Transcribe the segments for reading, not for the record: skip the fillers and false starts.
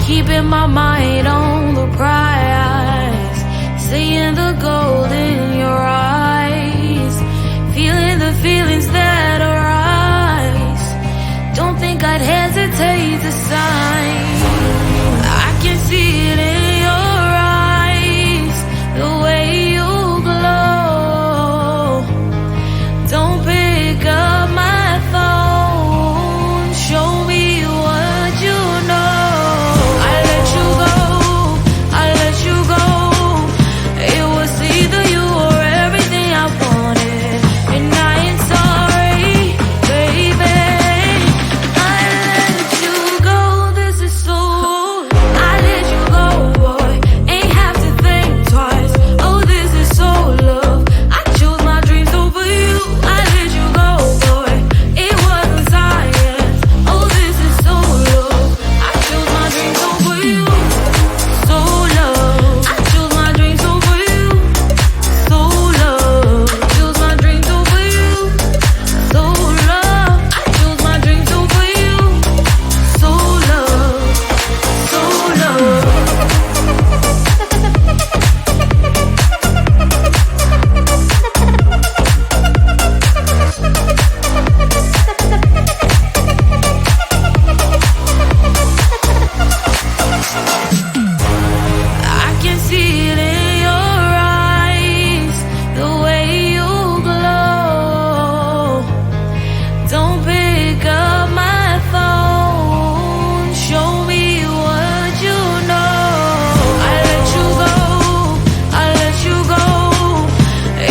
Keeping my mind on the prize, seeing the gold in your eyes, feeling the feelings that arise. Don't think I'd hesitate to sign. I can see it in your eyes, the way you glow. Don't pick up my phone, show me what you know. I let you go, I let you go. It was either you or everything I wanted, and I ain't sorry, baby. I let you go, this is so. I let you go, boy, ain't have to think twice. Oh, this is so love. I chose my dreams over you. I let you go, boy, it wasn't science. Oh, this is so love. I chose my dreams over you. So love. I chose my dreams over you. So love. Chose my dreams over you. So love. I chose my dreams over you. So love. So love. I can see it in your eyes, the way you glow. Don't pick up my phone, show me what you know. I let you go, I let you go.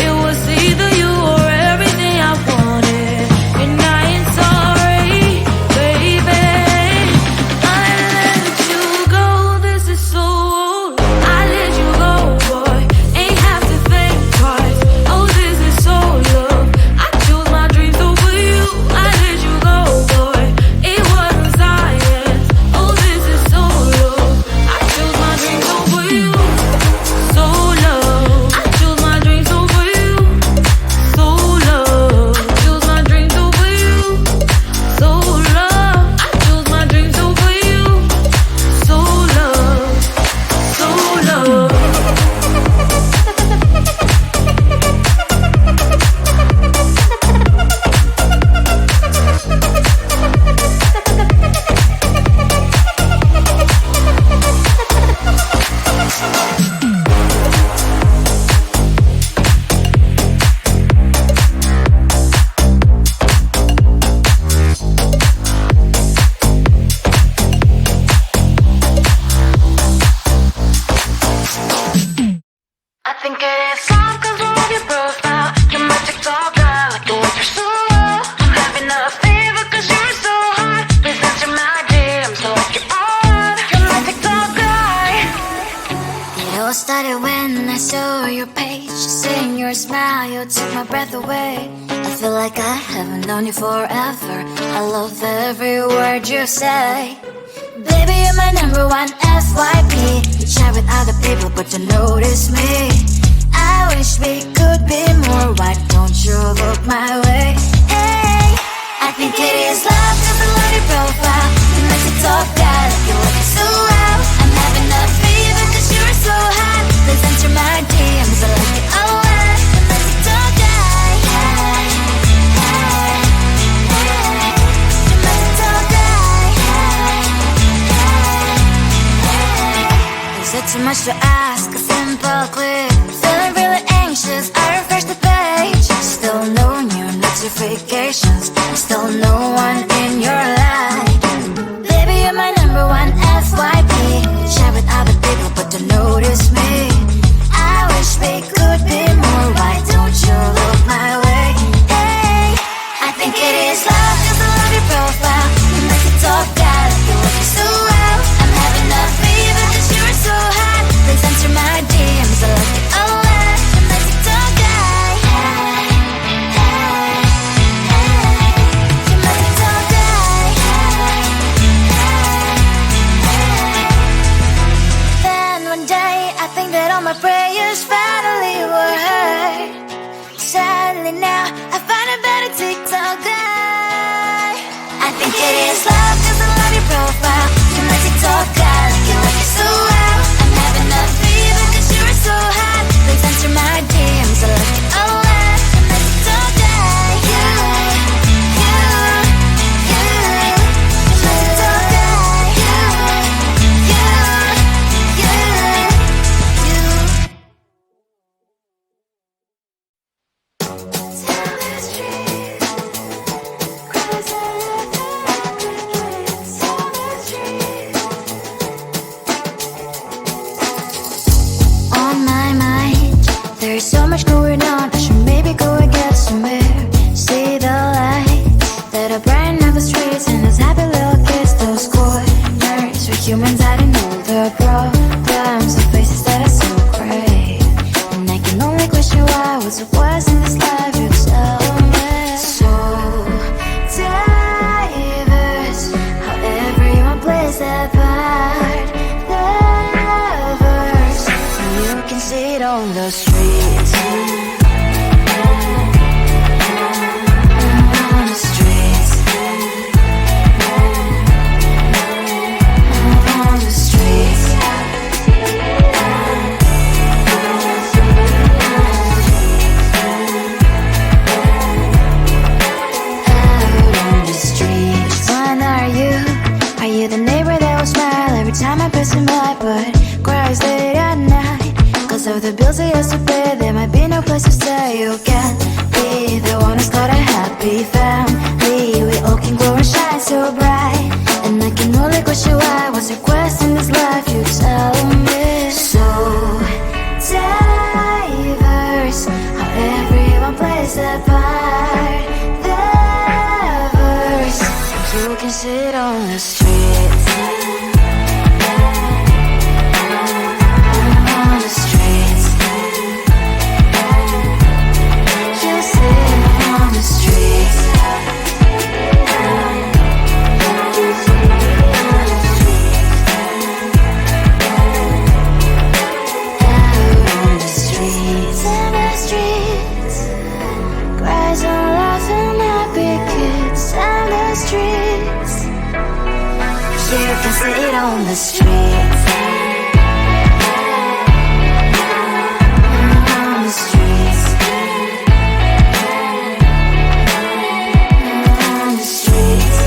It was either you or everything I wanted, and I ain't sorry, baby. I let you go, this is so. I let you go, boy, ain't have to think twice. Oh, this is so love. I chose my dreams over you. I let you go, boy, it wasn't science. Oh, this is so love. I chose my dreams over you. So love. I chose my dreams over you. So love. Chose my dreams over you. So love. I chose my dreams over you. So love. So love. I think it is love 'cause I love your profile. You're my TikTok guy, like the way you're so low. I'm having a fever 'cause you're so hot. Please answer my DMs, so like you're on. You're my TikTok guy. It all started when I saw your page. Seeing your smile, you took my breath away. I feel like I haven't known you forever. I love every word you say. Baby, you're my number one FYP. You chat with other people, but you notice me. I wish we could be more. Why don't you look my way? Hey, I think it is love 'cause I love your profile. You make it talk guy, like you look so well. I'm having a fever 'cause you're so hot. Please answer my DMs, I like it a lot. You make it talk guy. Hey, hey, hey. You make it talk guy. Is it too much to ask? A simple click. Feeling really anxious, I refresh the page. Still no new notifications. Still no one in your life. Baby, you're my number one FYP. You chat with other people, but don't notice me. I wish we could be more. Why don't you look my way? Hey, I think it is love 'cause I love your profile. You make it talk guy, like you look so well. I'm having a fever 'cause you're so hot. Please answer my DMs, I like it a lot. You make it talk guy. Hey, hey, hey. You make it talk guy. Hey, hey, hey. Then one day I think that all my prayers finally were heard. Sadly now I find a better TikTok guy. I think it is love 'cause I love your profile. You make TikTok guy, like the streets. On the streets. On the streets. Are you the neighbor that will smile every time I pass him by, but cries late at night? Cause of the bills he has to pay, there might be no place to stay. You can't be the one who's got a happy family. We all can glow and shine so bright, and I can only question why. What's your quest in this life? You tell me. So diverse, how everyone plays their part. You can sit on the streets. On the streets. You sit on the streets. Out on the streets. On the streets. Cries and laughing happy kids. On the streets. You can sit on the streets. On the streets. On the streets.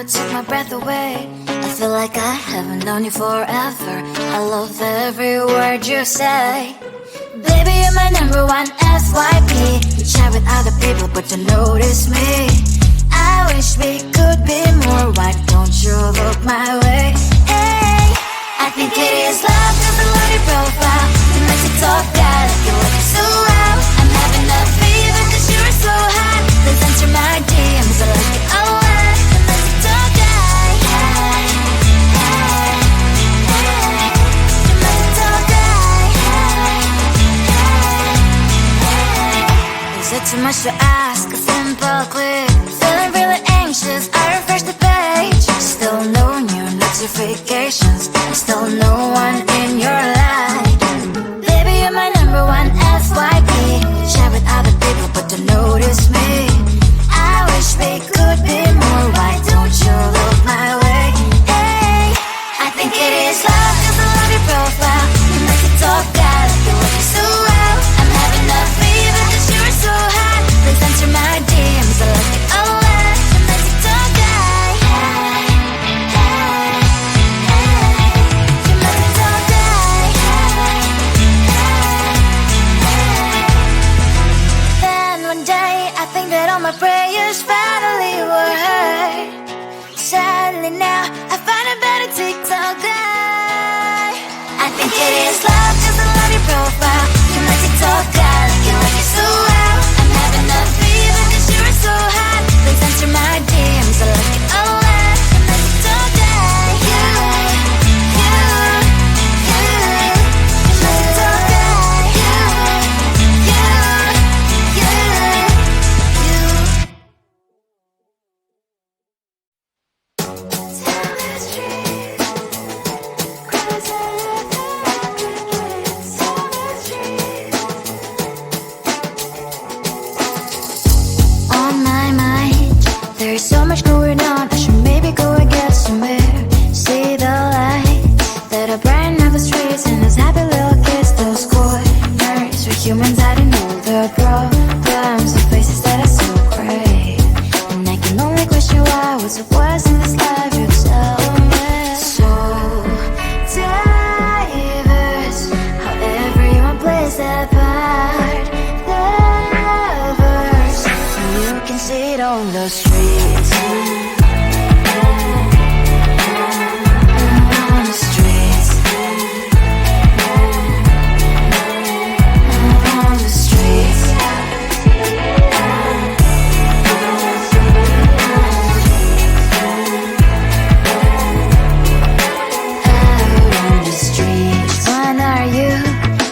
smile, you took my breath away. I feel like I haven't known you forever. I love every word you say. Baby, you're my number one FYP. You chat with other people but don't notice me. I wish we could be more. Why don't you look my way? Hey, I think it is love cause I love your profile. You make it talk guy like you look so well. I'm having a fever cause you're so hot. Please answer my DMs, I like it a lot. You make it talk guy. Hey, hey, hey. You make it talk guy. Hey, hey. Is it too much to ask? A simple click. Feeling really anxious, I refresh the page. Still no new notifications. Still no one in your life. Baby, you're my number one FYP. Chat with other people but don't notice me. I wish we could be more. Why don't you look my way? Hey, I think it is love cause I love your profile. You make it talk guy like you look so well. I'm having a fever cause you're so hot. Please answer my DMs, I like it a lot. You make it talk guy. Hey, hey, hey. You make it talk guy. Hey, hey, hey. Then one day I think that all my prayers finally were heard. Sadly now I find a better TikTok guy. I think it is love cause I love your profile. You make it talk guy like you like it so well. I'm having a fever cause you're so hot. Please answer my DMs, I like it a lot. You make it talk guy. You make it talk guy. On my mind, there's so much going on. I should maybe go and get somewhere. See the light that are brighten up the streets, and those happy little kids, those corners where humans hiding all their problems, the faces that are so gray. And I can only question why, what's the worst in this life, you tell me. So diverse, how everyone plays their part. Lovers, you can see it on the streets. On the streets. On the streets. Out on the streets. When are you?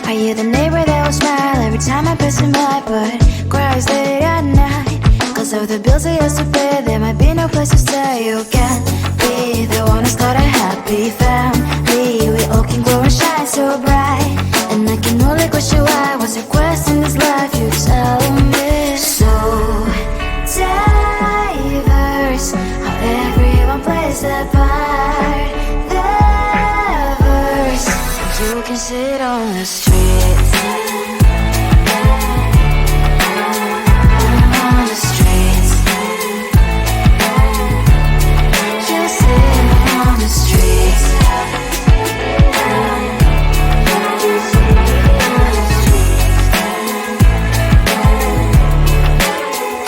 Are you the neighbor that will smile every time I pass him by, but cries late at night? Cause of the bills I used to pay, there might be no place to stay. You can't be the one who's got a happy family. We all can glow and shine so bright. And I can only question why, what's the quest in this life, you tell me. So diverse, how everyone plays their part. Lovers, you can sit on the streets. On the streets. You sit on the streets.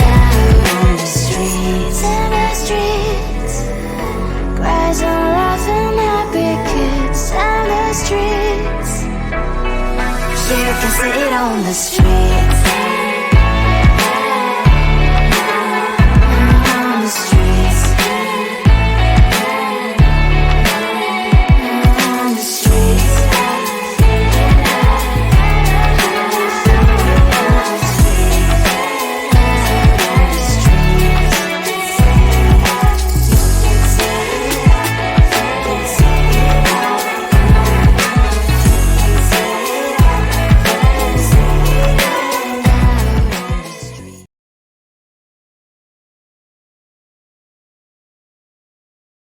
Out on the streets. In the streets. Cries and laughing happy kids. On the streets. You can sit on the street.